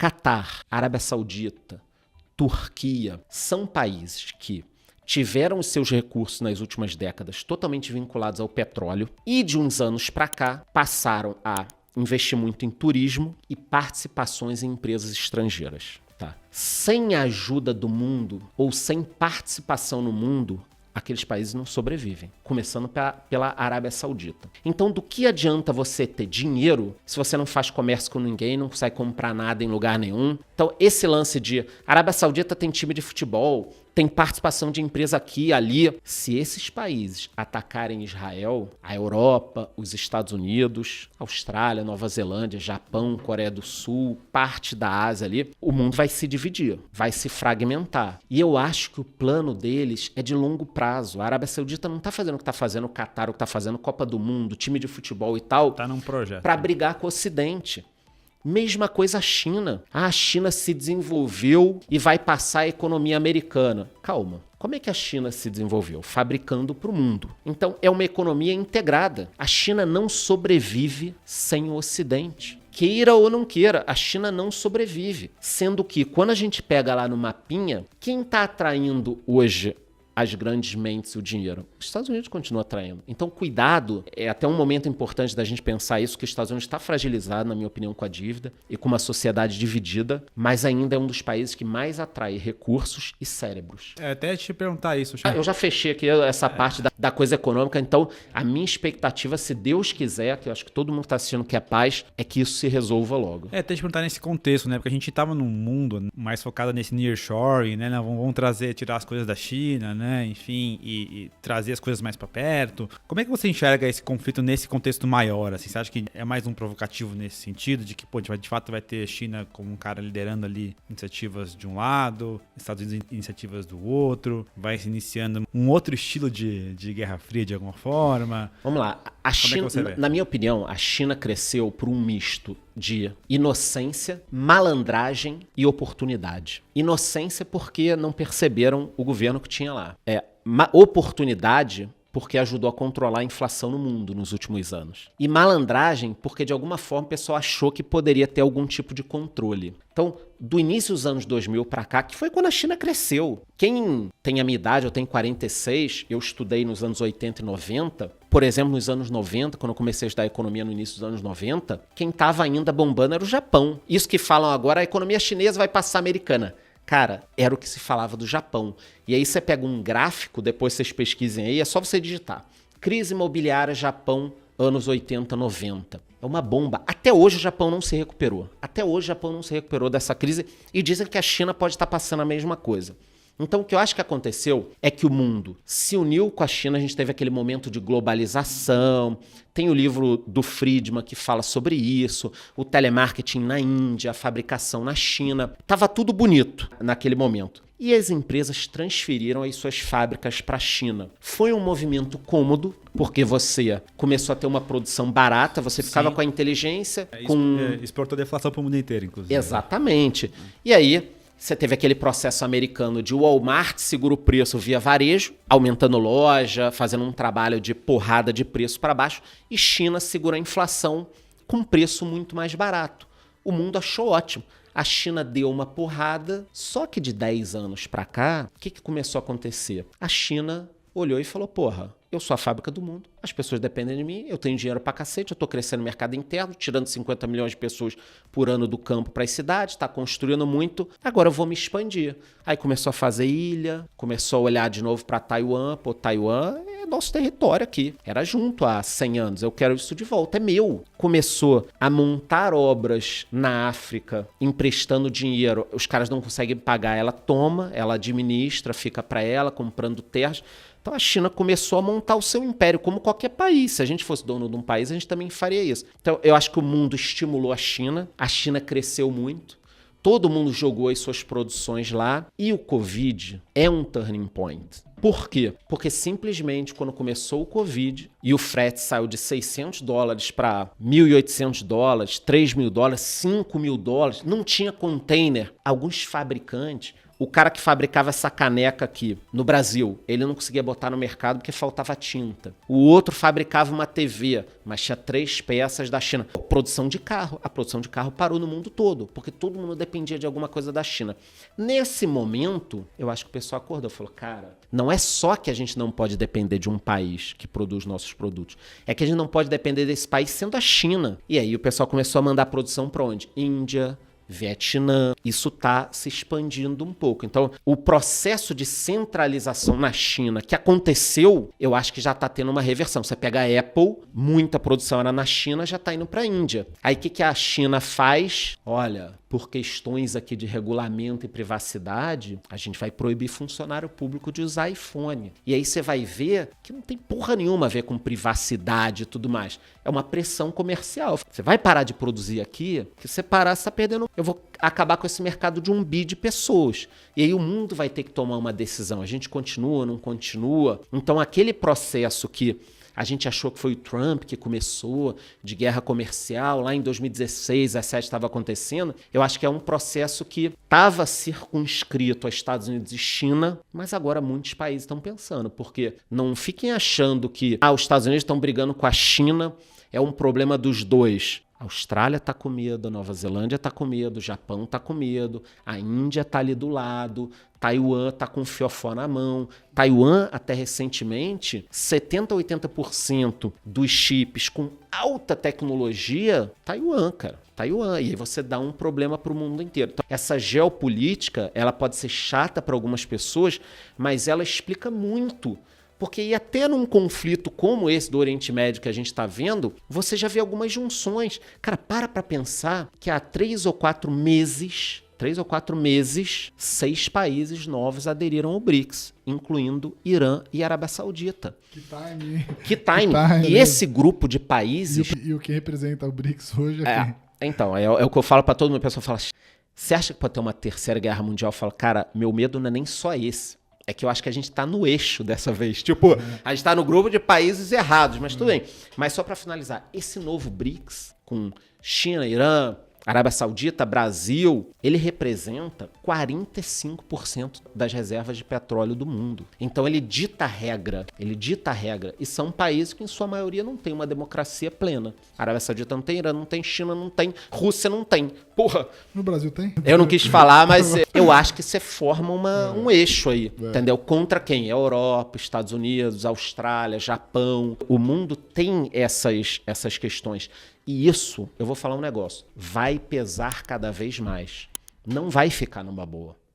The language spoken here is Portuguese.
Catar, Arábia Saudita, Turquia, são países que tiveram os seus recursos nas últimas décadas totalmente vinculados ao petróleo e de uns anos para cá passaram a investir muito em turismo e participações em empresas estrangeiras. Tá? Sem a ajuda do mundo ou sem participação no mundo, aqueles países não sobrevivem, começando pela Arábia Saudita. Então, do que adianta você ter dinheiro se você não faz comércio com ninguém, não consegue comprar nada em lugar nenhum? Então, esse lance de Arábia Saudita tem time de futebol, tem participação de empresa aqui e ali. Se esses países atacarem Israel, a Europa, os Estados Unidos, Austrália, Nova Zelândia, Japão, Coreia do Sul, parte da Ásia ali, o mundo vai se dividir, vai se fragmentar. E eu acho que o plano deles é de longo prazo. A Arábia Saudita não está fazendo o que está fazendo o Catar, o que está fazendo Copa do Mundo, time de futebol e tal, Tá num projeto. para brigar com o Ocidente. Mesma coisa a China. A China se desenvolveu e vai passar a economia americana. Calma. Como é que a China se desenvolveu? Fabricando para o mundo. Então, é uma economia integrada. A China não sobrevive sem o Ocidente. Queira ou não queira, a China não sobrevive. Sendo que, quando a gente pega lá no mapinha, quem está atraindo hoje as grandes mentes e o dinheiro? Os Estados Unidos continuam atraindo. Então, cuidado, é até um momento importante da gente pensar isso, que os Estados Unidos está fragilizado, na minha opinião, com a dívida e com uma sociedade dividida, mas ainda é um dos países que mais atrai recursos e cérebros. Até te perguntar isso. Eu já fechei aqui essa parte da coisa econômica, então a minha expectativa, se Deus quiser, que eu acho que todo mundo está assistindo que é paz, é que isso se resolva logo. Até te perguntar nesse contexto, né? Porque a gente estava num mundo mais focado nesse nearshoring, né? Vamos tirar as coisas da China, né? Enfim, e trazer as coisas mais para perto. Como é que você enxerga esse conflito nesse contexto maior? Assim? Você acha que é mais um provocativo nesse sentido, de que de fato vai ter China como um cara liderando ali iniciativas de um lado, Estados Unidos iniciativas do outro, vai se iniciando um outro estilo de Guerra Fria de alguma forma? Vamos lá. A China, na minha opinião, a China cresceu por um misto de inocência, malandragem e oportunidade. Inocência porque não perceberam o governo que tinha lá. Oportunidade porque ajudou a controlar a inflação no mundo nos últimos anos. E malandragem porque, de alguma forma, o pessoal achou que poderia ter algum tipo de controle. Então, do início dos anos 2000 para cá, que foi quando a China cresceu. Quem tem a minha idade, eu tenho 46, eu estudei nos anos 80 e 90. Por exemplo, nos anos 90, quando eu comecei a estudar economia no início dos anos 90, quem estava ainda bombando era o Japão. Isso que falam agora, a economia chinesa vai passar a americana. Cara, era o que se falava do Japão. E aí você pega um gráfico, depois vocês pesquisem aí, é só você digitar. Crise imobiliária Japão, anos 80, 90. É uma bomba. Até hoje o Japão não se recuperou. Até hoje o Japão não se recuperou dessa crise e dizem que a China pode estar passando a mesma coisa. Então, o que eu acho que aconteceu é que o mundo se uniu com a China, a gente teve aquele momento de globalização, tem o livro do Friedman que fala sobre isso, o telemarketing na Índia, a fabricação na China, estava tudo bonito naquele momento. E as empresas transferiram as suas fábricas para a China. Foi um movimento cômodo, porque você começou a ter uma produção barata, você ficava com a inteligência... Exportou deflação para o mundo inteiro, inclusive. Exatamente. E aí... Você teve aquele processo americano de Walmart segura o preço via varejo, aumentando loja, fazendo um trabalho de porrada de preço para baixo, e China segura a inflação com preço muito mais barato. O mundo achou ótimo. A China deu uma porrada, só que de 10 anos para cá, o que começou a acontecer? A China olhou e falou, porra, eu sou a fábrica do mundo, as pessoas dependem de mim, eu tenho dinheiro pra cacete, eu tô crescendo no mercado interno, tirando 50 milhões de pessoas por ano do campo para as cidades, tá construindo muito, agora eu vou me expandir. Aí começou a fazer ilha, começou a olhar de novo para Taiwan, pô, Taiwan é nosso território aqui, era junto há 100 anos, eu quero isso de volta, é meu. Começou a montar obras na África, emprestando dinheiro, os caras não conseguem pagar, ela toma, ela administra, fica para ela, comprando terras. Então a China começou a montar o seu império, como qualquer país. Se a gente fosse dono de um país, a gente também faria isso. Então eu acho que o mundo estimulou a China cresceu muito, todo mundo jogou as suas produções lá, e o Covid é um turning point. Por quê? Porque simplesmente quando começou o Covid e o frete saiu de $600 para $1.800, $3.000, $5.000, não tinha container. Alguns fabricantes O cara que fabricava essa caneca aqui no Brasil, ele não conseguia botar no mercado porque faltava tinta. O outro fabricava uma TV, mas tinha 3 peças da China. Produção de carro. A produção de carro parou no mundo todo, porque todo mundo dependia de alguma coisa da China. Nesse momento, eu acho que o pessoal acordou e falou, cara, não é só que a gente não pode depender de um país que produz nossos produtos, é que a gente não pode depender desse país sendo a China. E aí o pessoal começou a mandar produção para onde? Índia, Vietnã, isso está se expandindo um pouco. Então, o processo de centralização na China que aconteceu, eu acho que já está tendo uma reversão. Você pega a Apple, muita produção era na China, já está indo para a Índia. Aí o que a China faz? Olha, por questões aqui de regulamento e privacidade, a gente vai proibir funcionário público de usar iPhone. E aí você vai ver que não tem porra nenhuma a ver com privacidade e tudo mais. É uma pressão comercial. Você vai parar de produzir aqui, que você parar, você está perdendo. Eu vou acabar com esse mercado de 1 bi de pessoas. E aí o mundo vai ter que tomar uma decisão. A gente continua, não continua? Então aquele processo que a gente achou que foi o Trump que começou, de guerra comercial, lá em 2016, 2017 estava acontecendo. Eu acho que é um processo que estava circunscrito a Estados Unidos e China, mas agora muitos países estão pensando, porque não fiquem achando que os Estados Unidos estão brigando com a China, é um problema dos dois. A Austrália está com medo, a Nova Zelândia está com medo, o Japão está com medo, a Índia está ali do lado, Taiwan está com o fiofó na mão. Taiwan, até recentemente, 70% a 80% dos chips com alta tecnologia, Taiwan, cara. Taiwan. E aí você dá um problema para o mundo inteiro. Então, essa geopolítica, ela pode ser chata para algumas pessoas, mas ela explica muito. Porque até num conflito como esse do Oriente Médio que a gente está vendo, você já vê algumas junções. Cara, para pensar que há 3 ou 4 meses, 6 países novos aderiram ao BRICS, incluindo Irã e Arábia Saudita. Que time. E esse grupo de países... E o que representa o BRICS hoje aqui? Então, é o que eu falo para todo mundo. A pessoa fala, você acha que pode ter uma 3ª guerra mundial? Eu falo, cara, meu medo não é nem só esse. É que eu acho que a gente tá no eixo dessa vez. Tipo, a gente tá no grupo de países errados, mas tudo bem. Mas só para finalizar, esse novo BRICS, com China, Irã, Arábia Saudita, Brasil, ele representa 45% das reservas de petróleo do mundo. Então ele dita a regra. E são países que, em sua maioria, não tem uma democracia plena. Arábia Saudita não tem, Irã não tem, China não tem, Rússia não tem. Porra! No Brasil tem? Eu não quis falar, mas eu acho que você forma um eixo aí, entendeu? Contra quem? Europa, Estados Unidos, Austrália, Japão. O mundo tem essas questões. E isso, eu vou falar um negócio, vai pesar cada vez mais. Não vai ficar numa boa.